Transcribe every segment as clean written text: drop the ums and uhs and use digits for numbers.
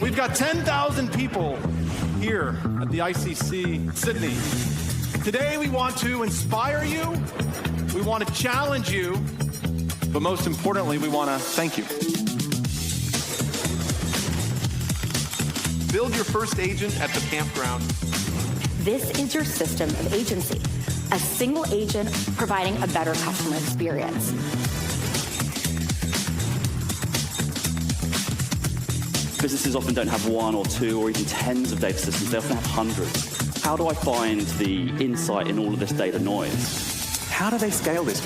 We've got 10,000 people here at the ICC Sydney. Today we want to inspire you, we want to challenge you, but most importantly, we want to thank you. Build your first agent at the campground. This is your system of agency, a single agent providing a better customer experience. Businesses often don't have one or two or even tens of data systems. They often have hundreds. How do I find the insight in all of this data noise? How do they scale this?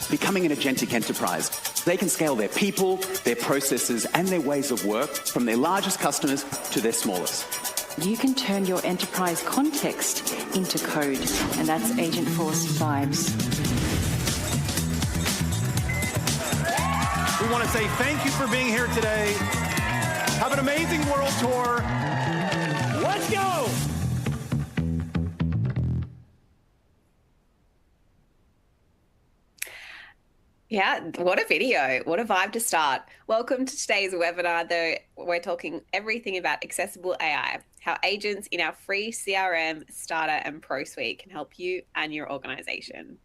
Becoming an agentic enterprise, they can scale their people, their processes, and their ways of work from their largest customers to their smallest. You can turn your enterprise context into code, and that's Agentforce vibes. We want to say thank you for being here today. Have an amazing world tour. Let's go! Yeah, what a video. What a vibe to start. Welcome to today's webinar, though we're talking everything about accessible AI, how agents in our free CRM, Starter and Pro Suite can help you and your organization.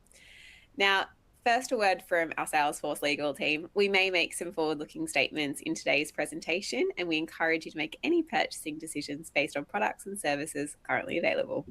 Now, first, a word from our Salesforce legal team. We may make some forward-looking statements in today's presentation, and we encourage you to make any purchasing decisions based on products and services currently available.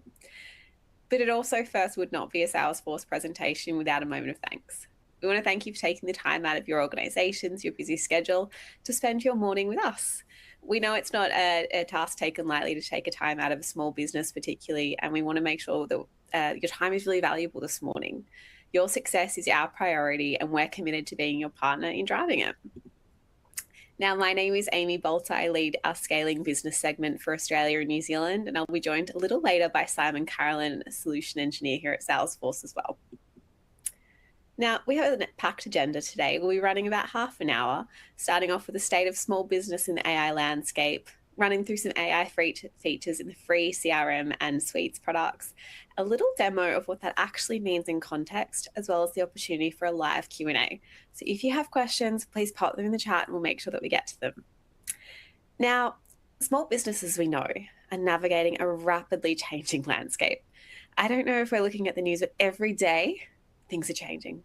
But it also first would not be a Salesforce presentation without a moment of thanks. We want to thank you for taking the time out of your organizations, your busy schedule, to spend your morning with us. We know it's not a task taken lightly to take a time out of a small business particularly, and we want to make sure that your time is really valuable this morning. Your success is our priority, and we're committed to being your partner in driving it. Now, my name is Amy Bolter. I lead our scaling business segment for Australia and New Zealand, and I'll be joined a little later by Simon Carolyn, a solution engineer here at Salesforce as well. Now, we have a packed agenda today. We'll be running about half an hour, starting off with the state of small business in the AI landscape, running through some AI features in the free CRM and Suites products, a little demo of what that actually means in context, as well as the opportunity for a live Q&A. So if you have questions, please pop them in the chat and we'll make sure that we get to them. Now, small businesses, we know, are navigating a rapidly changing landscape. I don't know if we're looking at the news, but every day, things are changing.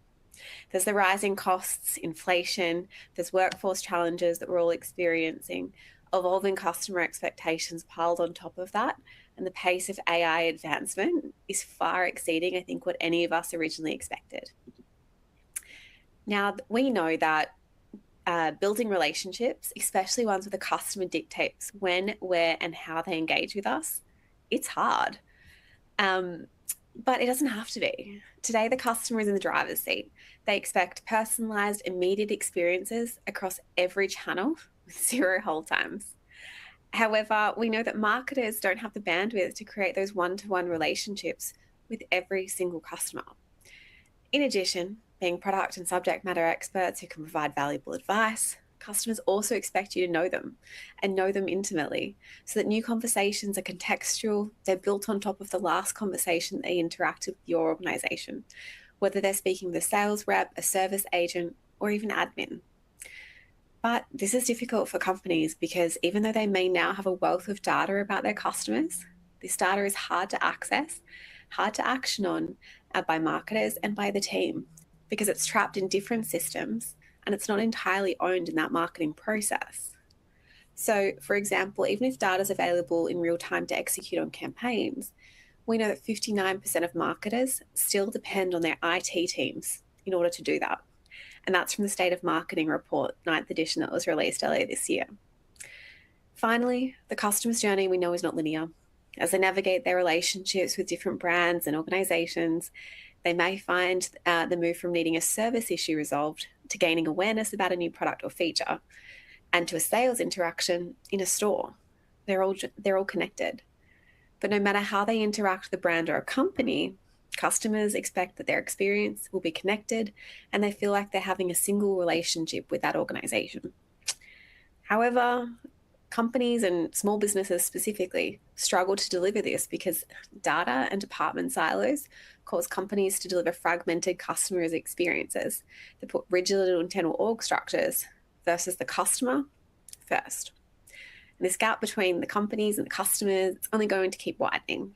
There's the rising costs, inflation, there's workforce challenges that we're all experiencing, evolving customer expectations piled on top of that, and the pace of AI advancement is far exceeding, I think, what any of us originally expected. Now, we know that building relationships, especially ones where the customer dictates when, where, and how they engage with us, it's hard. But it doesn't have to be. Today, the customer is in the driver's seat. They expect personalized, immediate experiences across every channel with zero hold times. However, we know that marketers don't have the bandwidth to create those one-to-one relationships with every single customer. In addition, being product and subject matter experts who can provide valuable advice, customers also expect you to know them and know them intimately so that new conversations are contextual, they're built on top of the last conversation they interacted with your organization, whether they're speaking with a sales rep, a service agent, or even admin. But this is difficult for companies because even though they may now have a wealth of data about their customers, this data is hard to access, hard to action on by marketers and by the team because it's trapped in different systems and it's not entirely owned in that marketing process. So, for example, even if data is available in real time to execute on campaigns, we know that 59% of marketers still depend on their IT teams in order to do that. And that's from the State of Marketing report, 9th edition, that was released earlier this year. Finally, the customer's journey we know is not linear. As they navigate their relationships with different brands and organizations, they may find the move from needing a service issue resolved to gaining awareness about a new product or feature, and to a sales interaction in a store. They're all connected. But no matter how they interact with the brand or a company, customers expect that their experience will be connected and they feel like they're having a single relationship with that organization. However, companies and small businesses specifically struggle to deliver this because data and department silos cause companies to deliver fragmented customers' experiences that put rigid internal org structures versus the customer first. And this gap between the companies and the customers is only going to keep widening.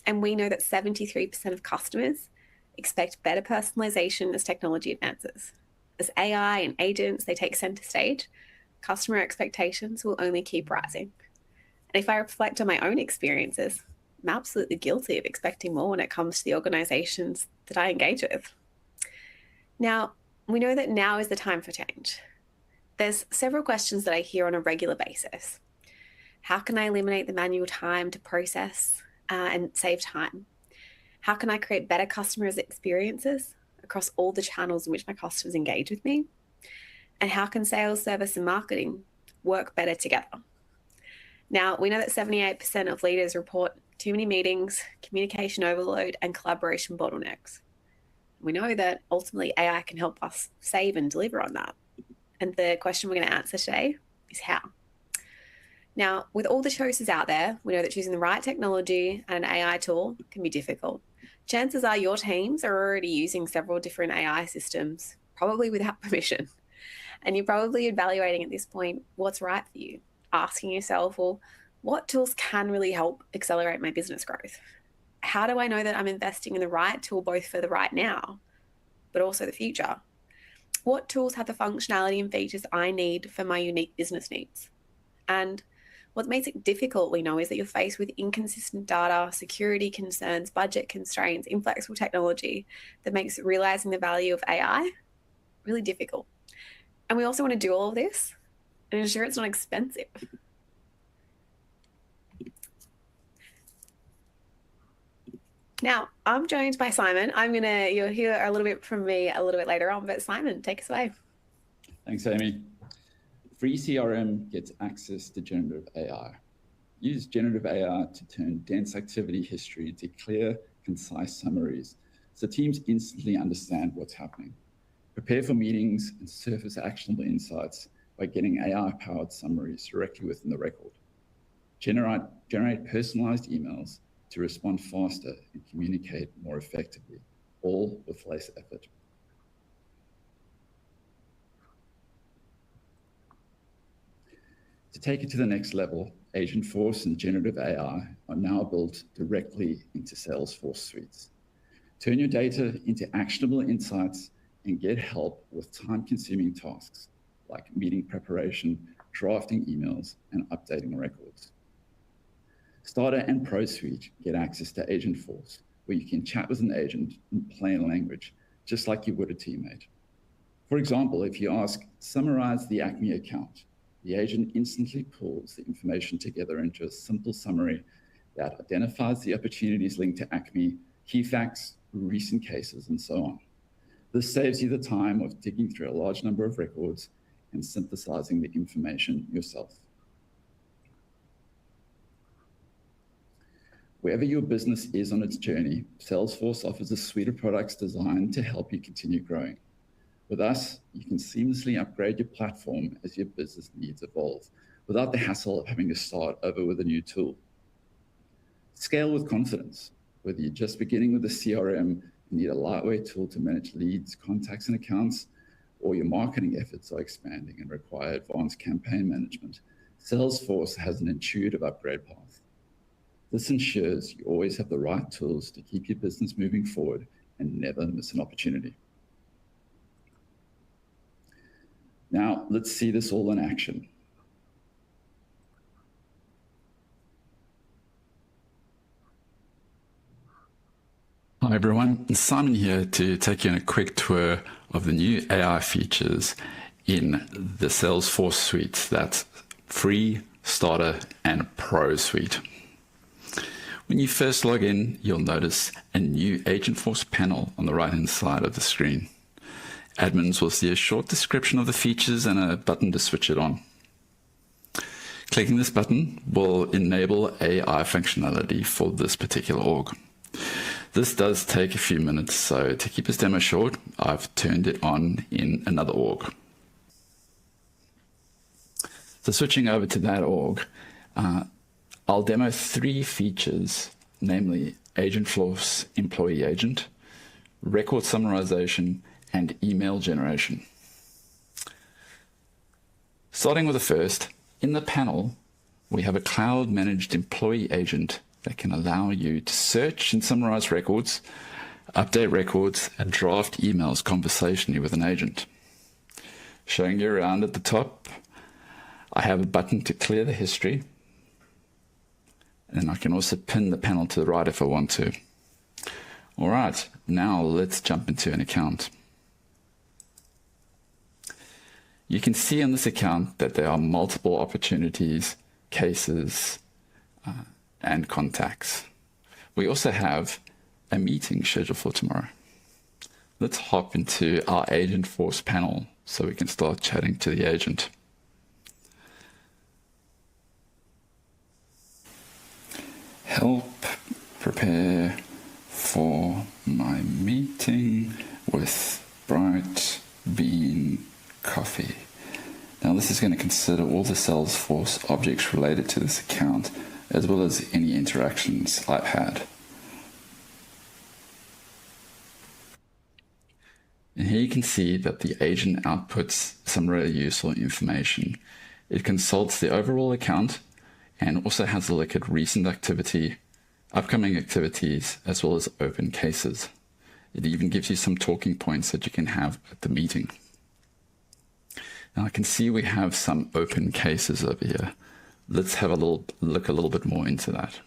And we know that 73% of customers expect better personalization as technology advances. As AI and agents, they take center stage, customer expectations will only keep rising. And if I reflect on my own experiences, I'm absolutely guilty of expecting more when it comes to the organizations that I engage with. Now, we know that now is the time for change. There's several questions that I hear on a regular basis. How can I eliminate the manual time to process and save time? How can I create better customer experiences across all the channels in which my customers engage with me? And how can sales, service, and marketing work better together? Now, we know that 78% of leaders report too many meetings, communication overload, and collaboration bottlenecks. We know that ultimately AI can help us save and deliver on that. And the question we're going to answer today is how. Now, with all the choices out there, we know that choosing the right technology and an AI tool can be difficult. Chances are your teams are already using several different AI systems, probably without permission. And you're probably evaluating at this point what's right for you, asking yourself, well, what tools can really help accelerate my business growth? How do I know that I'm investing in the right tool both for the right now, but also the future? What tools have the functionality and features I need for my unique business needs? And what makes it difficult, we know, is that you're faced with inconsistent data, security concerns, budget constraints, inflexible technology that makes realizing the value of AI really difficult. And we also want to do all of this and ensure it's not expensive. Now, I'm joined by Simon. You'll hear a little bit from me a little bit later on, but Simon, take us away. Thanks, Amy. Free CRM gets access to generative AI. Use generative AI to turn dense activity history into clear, concise summaries so teams instantly understand what's happening. Prepare for meetings and surface actionable insights by getting AI-powered summaries directly within the record. Generate personalized emails to respond faster and communicate more effectively, all with less effort. To take it to the next level, Agentforce and generative AI are now built directly into Salesforce suites. Turn your data into actionable insights and get help with time-consuming tasks like meeting preparation, drafting emails, and updating records. Starter and Pro Suite get access to Agentforce, where you can chat with an agent in plain language, just like you would a teammate. For example, if you ask, summarize the Acme account, the agent instantly pulls the information together into a simple summary that identifies the opportunities linked to Acme, key facts, recent cases, and so on. This saves you the time of digging through a large number of records and synthesizing the information yourself. Wherever your business is on its journey, Salesforce offers a suite of products designed to help you continue growing. With us, you can seamlessly upgrade your platform as your business needs evolve, without the hassle of having to start over with a new tool. Scale with confidence. Whether you're just beginning with a CRM and need a lightweight tool to manage leads, contacts, and accounts, or your marketing efforts are expanding and require advanced campaign management, Salesforce has an intuitive upgrade path. This ensures you always have the right tools to keep your business moving forward and never miss an opportunity. Now, let's see this all in action. Hi everyone, it's Simon here to take you on a quick tour of the new AI features in the Salesforce suite. That's Free, Starter, and Pro suite. When you first log in, you'll notice a new Agentforce panel on the right-hand side of the screen. Admins will see a short description of the features and a button to switch it on. Clicking this button will enable AI functionality for this particular org. This does take a few minutes, so to keep this demo short, I've turned it on in another org. So switching over to that org, I'll demo 3 features, namely Agentforce Employee Agent, record summarization, and email generation. Starting with the first, in the panel, we have a cloud-managed employee agent that can allow you to search and summarize records, update records, and draft emails conversationally with an agent. Showing you around at the top, I have a button to clear the history, and I can also pin the panel to the right if I want to. All right, now let's jump into an account. You can see on this account that there are multiple opportunities, cases, and contacts. We also have a meeting scheduled for tomorrow. Let's hop into our Agentforce panel so we can start chatting to the agent. Help prepare for my meeting with Bright Bean Coffee. Now this is going to consider all the Salesforce objects related to this account, as well as any interactions I've had. And here you can see that the agent outputs some really useful information. It consults the overall account and also has a look at recent activity, upcoming activities, as well as open cases. It even gives you some talking points that you can have at the meeting. Now I can see we have some open cases over here. Let's have a look a little bit more into that.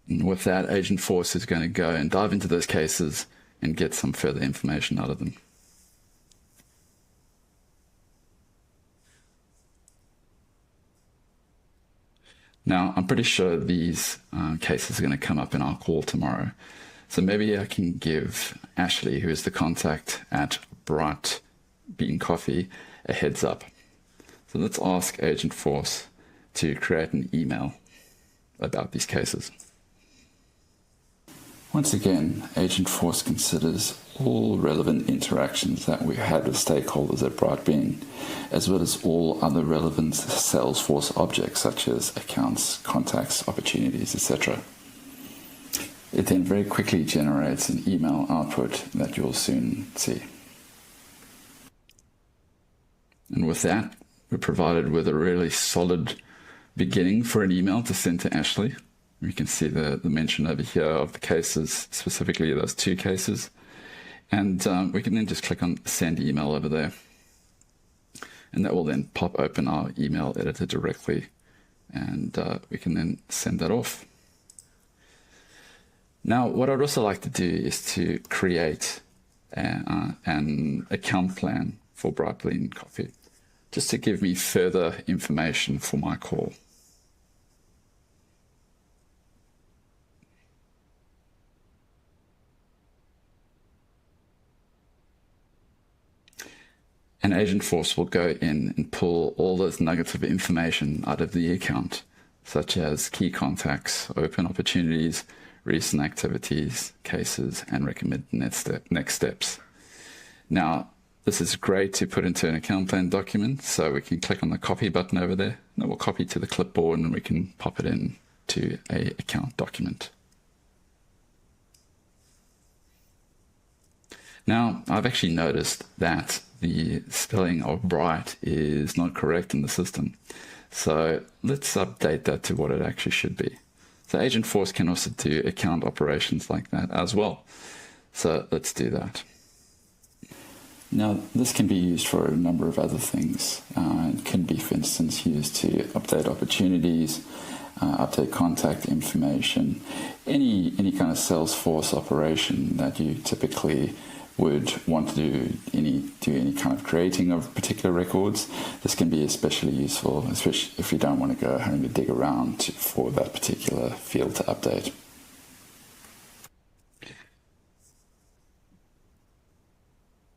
And with that, Agentforce is going to go and dive into those cases and get some further information out of them. Now, I'm pretty sure these cases are going to come up in our call tomorrow. So maybe I can give Ashley, who is the contact at Bright Bean Coffee, a heads up. So let's ask Agentforce to create an email about these cases. Once again, Agentforce considers all relevant interactions that we've had with stakeholders at Bright Bean, as well as all other relevant Salesforce objects such as accounts, contacts, opportunities, etc. It then very quickly generates an email output that you'll soon see. And with that, we're provided with a really solid beginning for an email to send to Ashley. You can see the mention over here of the cases, specifically those two cases. And we can then just click on send email over there. And that will then pop open our email editor directly. And we can then send that off. Now, what I'd also like to do is to create an account plan for Bright Bean Coffee, just to give me further information for my call. And Agentforce will go in and pull all those nuggets of information out of the account, such as key contacts, open opportunities, recent activities, cases, and recommended next steps. Now, this is great to put into an account plan document, so we can click on the copy button over there, and it will copy to the clipboard, and we can pop it in to an account document. Now, I've actually noticed that the spelling of Bright is not correct in the system. So let's update that to what it actually should be. So Agentforce can also do account operations like that as well. So let's do that. Now, this can be used for a number of other things. It can be, for instance, used to update opportunities, update contact information, any kind of Salesforce operation that you typically would want to do any kind of creating of particular records. This can be especially useful, especially if you don't want to go home to dig around for that particular field to update.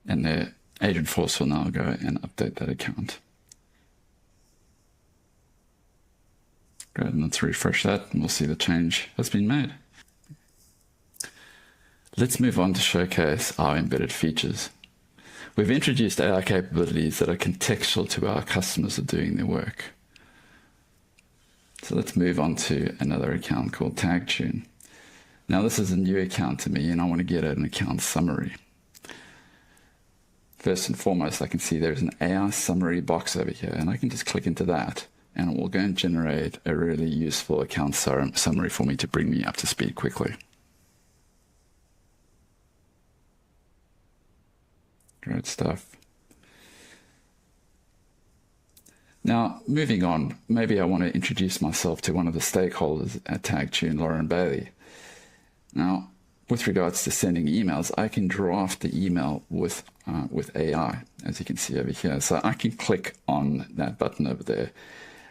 And the Agentforce will now go and update that account. Great, and let's refresh that and we'll see the change has been made. Let's move on to showcase our embedded features. We've introduced AI capabilities that are contextual to our customers are doing their work. So let's move on to another account called TagTune. Now this is a new account to me and I want to get an account summary. First and foremost, I can see there's an AI summary box over here, and I can just click into that and it will go and generate a really useful account summary for me to bring me up to speed quickly. Great stuff. Now, moving on, maybe I want to introduce myself to one of the stakeholders at TagTune, Lauren Bailey. Now, with regards to sending emails, I can draft the email with AI, as you can see over here. So I can click on that button over there.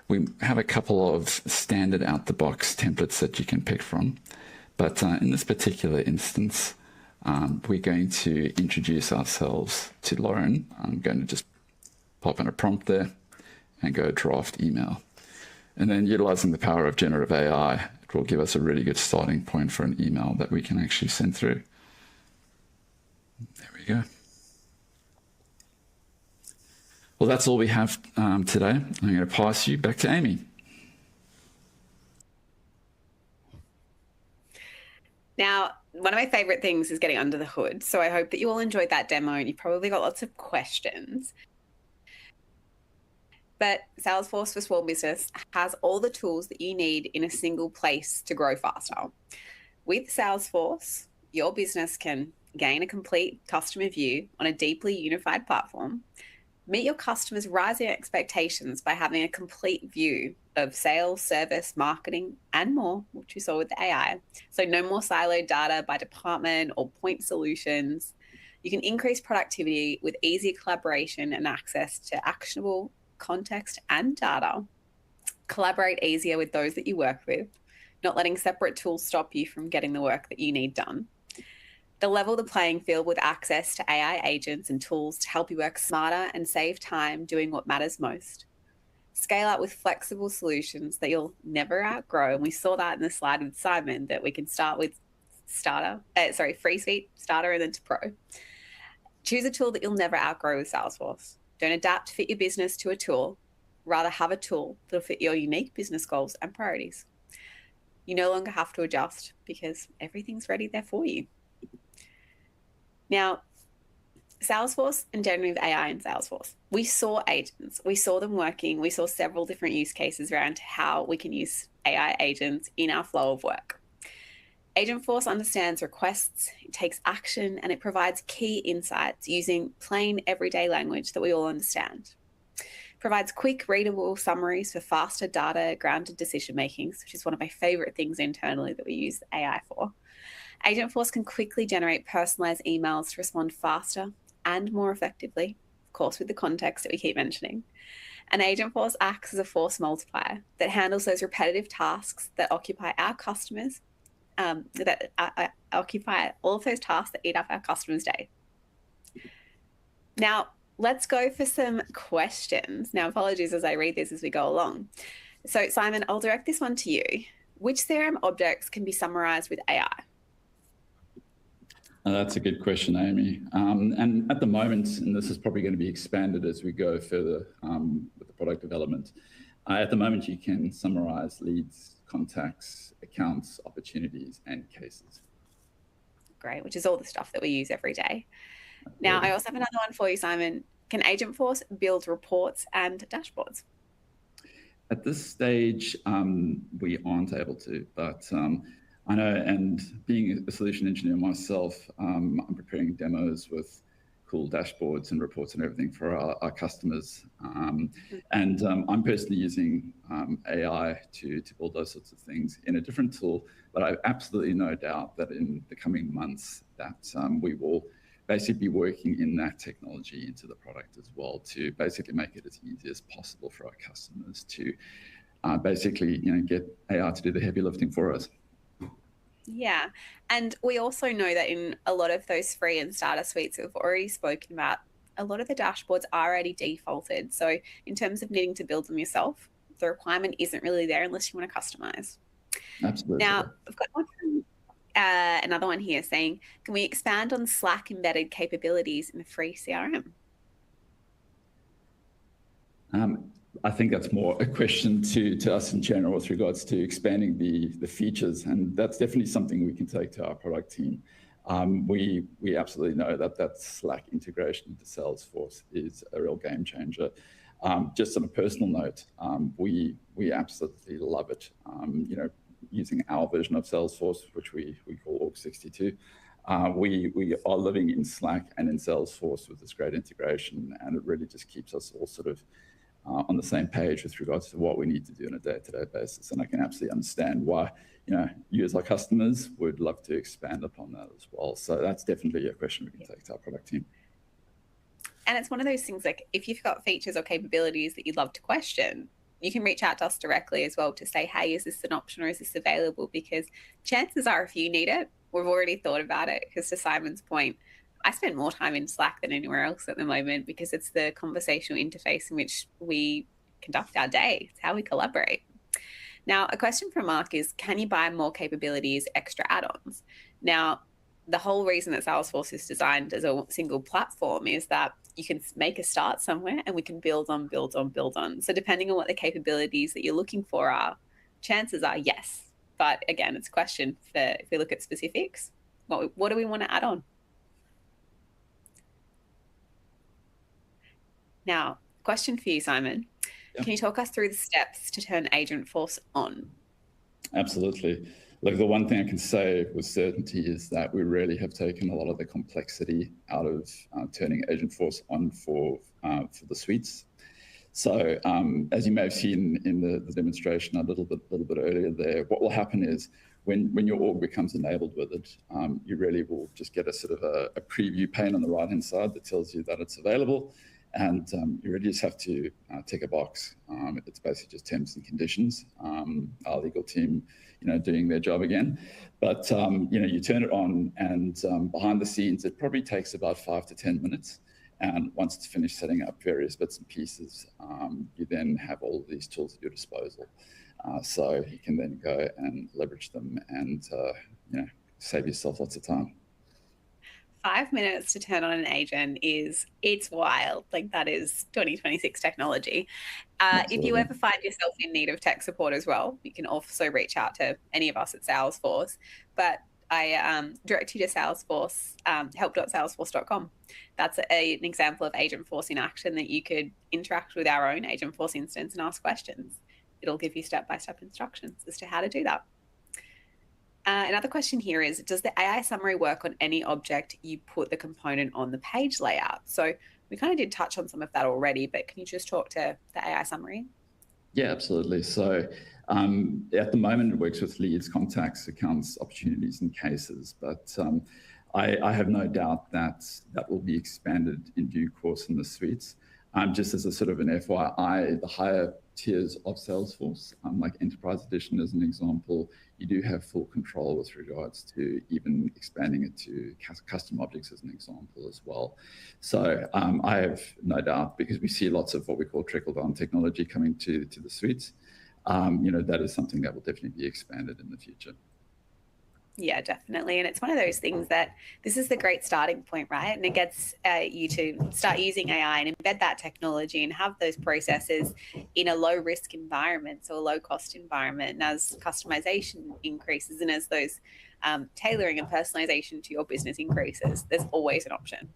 We have a couple of standard out-the-box templates that you can pick from. But in this particular instance, we're going to introduce ourselves to Lauren. I'm going to just pop in a prompt there and go draft email. And then utilizing the power of generative AI, it will give us a really good starting point for an email that we can actually send through. There we go. Well, that's all we have today. I'm going to pass you back to Amy. Now, one of my favorite things is getting under the hood. So I hope that you all enjoyed that demo and you probably got lots of questions. But Salesforce for Small Business has all the tools that you need in a single place to grow faster. With Salesforce, your business can gain a complete customer view on a deeply unified platform, meet your customers' rising expectations by having a complete view of sales, service, marketing, and more, which you saw with the AI. So no more siloed data by department or point solutions. You can increase productivity with easier collaboration and access to actionable context and data. Collaborate easier with those that you work with, not letting separate tools stop you from getting the work that you need done. They'll level the playing field with access to AI agents and tools to help you work smarter and save time doing what matters most. Scale out with flexible solutions that you'll never outgrow. And we saw that in the slide with Simon, that we can start with free suite, starter, and then to pro. Choose a tool that you'll never outgrow with Salesforce. Don't adapt to fit your business to a tool. Rather have a tool that'll fit your unique business goals and priorities. You no longer have to adjust because everything's ready there for you. Now, Salesforce and generative AI in Salesforce. We saw agents. We saw them working. We saw several different use cases around how we can use AI agents in our flow of work. Agentforce understands requests, it takes action, and it provides key insights using plain everyday language that we all understand. Provides quick, readable summaries for faster data-grounded decision-making, which is one of my favorite things internally that we use AI for. Agentforce can quickly generate personalized emails to respond faster and more effectively, of course, with the context that we keep mentioning. And Agentforce acts as a force multiplier that handles those repetitive tasks that occupy our customers, occupy all of those tasks that eat up our customers' day. Now, let's go for some questions. Now, apologies as I read this as we go along. So, Simon, I'll direct this one to you. Which CRM objects can be summarized with AI? That's a good question, Amy. And at the moment, and this is probably going to be expanded as we go further with the product development, at the moment you can summarize leads, contacts, accounts, opportunities, and cases. Great, which is all the stuff that we use every day. Now, I also have another one for you, Simon. Can Agentforce build reports and dashboards? At this stage, we aren't able to, but I know, and being a solution engineer myself, I'm preparing demos with cool dashboards and reports and everything for our customers. And I'm personally using AI to build those sorts of things in a different tool, but I have absolutely no doubt that in the coming months that we will basically be working in that technology into the product as well to basically make it as easy as possible for our customers to basically get AI to do the heavy lifting for us. Yeah, and we also know that in a lot of those free and starter suites we've already spoken about, a lot of the dashboards are already defaulted. So in terms of needing to build them yourself, the requirement isn't really there unless you want to customize. Absolutely. Now, I've got another one here saying, can we expand on Slack embedded capabilities in the free CRM? I think that's more a question to us in general with regards to expanding the features, and that's definitely something we can take to our product team. We absolutely know that Slack integration into Salesforce is a real game changer. Just on a personal note, we absolutely love it. Using our version of Salesforce, which we call Org62, we are living in Slack and in Salesforce with this great integration, and it really just keeps us all sort of on the same page with regards to what we need to do on a day-to-day basis. And I can absolutely understand why, you as our customers would love to expand upon that as well. So that's definitely a question we can take to our product team. And it's one of those things, like if you've got features or capabilities that you'd love to question, you can reach out to us directly as well to say, hey, is this an option or is this available? Because chances are if you need it, we've already thought about it. Because to Simon's point, I spend more time in Slack than anywhere else at the moment because it's the conversational interface in which we conduct our day. It's how we collaborate. Now, a question from Mark is, can you buy more capabilities, extra add-ons? Now, the whole reason that Salesforce is designed as a single platform is that you can make a start somewhere and we can build on. So depending on what the capabilities that you're looking for are, chances are yes. But again, it's a question for, if we look at specifics, what do we want to add on? Now, question for you, Simon. Yeah. Can you talk us through the steps to turn Agentforce on? Absolutely. Look, the one thing I can say with certainty is that we really have taken a lot of the complexity out of turning Agentforce on for the suites. So as you may have seen in the demonstration a little bit earlier there, what will happen is when your org becomes enabled with it, you really will just get a sort of a preview pane on the right-hand side that tells you that it's available. And you really just have to tick a box. It's basically just terms and conditions. Our legal team, doing their job again. But you turn it on, and behind the scenes, it probably takes about 5 to 10 minutes. And once it's finished setting up various bits and pieces, you then have all of these tools at your disposal. So you can then go and leverage them and save yourself lots of time. 5 minutes to turn on an agent it's wild. Like, that is 2026 technology. If you ever find yourself in need of tech support as well, you can also reach out to any of us at Salesforce. But I direct you to Salesforce, help.salesforce.com. That's an example of Agentforce in action that you could interact with our own Agentforce instance and ask questions. It'll give you step-by-step instructions as to how to do that. Another question here is, does the AI summary work on any object you put the component on the page layout? So we kind of did touch on some of that already, but can you just talk to the AI summary? Yeah, absolutely. So at the moment, it works with leads, contacts, accounts, opportunities, and cases. But I have no doubt that will be expanded in due course in the suites. Just as a sort of an FYI, the higher tiers of Salesforce, like Enterprise Edition as an example, you do have full control with regards to even expanding it to custom objects as an example as well. So I have no doubt, because we see lots of what we call trickle-down technology coming to the suites, that is something that will definitely be expanded in the future. Yeah, definitely. And it's one of those things that this is the great starting point, right? And it gets you to start using AI and embed that technology and have those processes in a low risk environment, so a low cost environment. And as customization increases and as those tailoring and personalization to your business increases, there's always an option.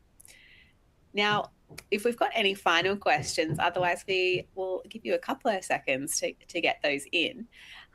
Now, if we've got any final questions, otherwise we will give you a couple of seconds to get those in.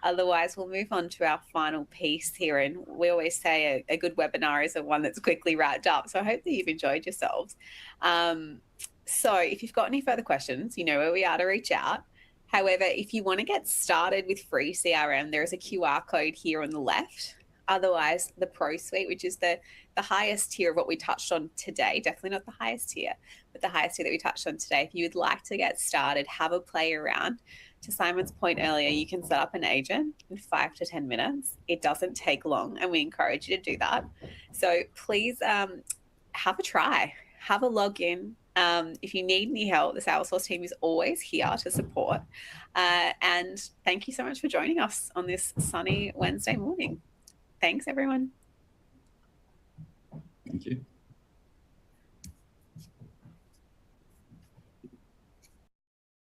Otherwise, we'll move on to our final piece here. And we always say a good webinar is one that's quickly wrapped up. So I hope that you've enjoyed yourselves. So if you've got any further questions, you know where we are to reach out. However, if you want to get started with free CRM, there is a QR code here on the left. Otherwise, the Pro Suite, which is the highest tier of what we touched on today, definitely not the highest tier, but the highest tier that we touched on today. If you would like to get started, have a play around. To Simon's point earlier, you can set up an agent in 5 to 10 minutes. It doesn't take long, and we encourage you to do that. So please have a try, have a login. If you need any help, the Salesforce team is always here to support. And thank you so much for joining us on this sunny Wednesday morning. Thanks, everyone. Thank you.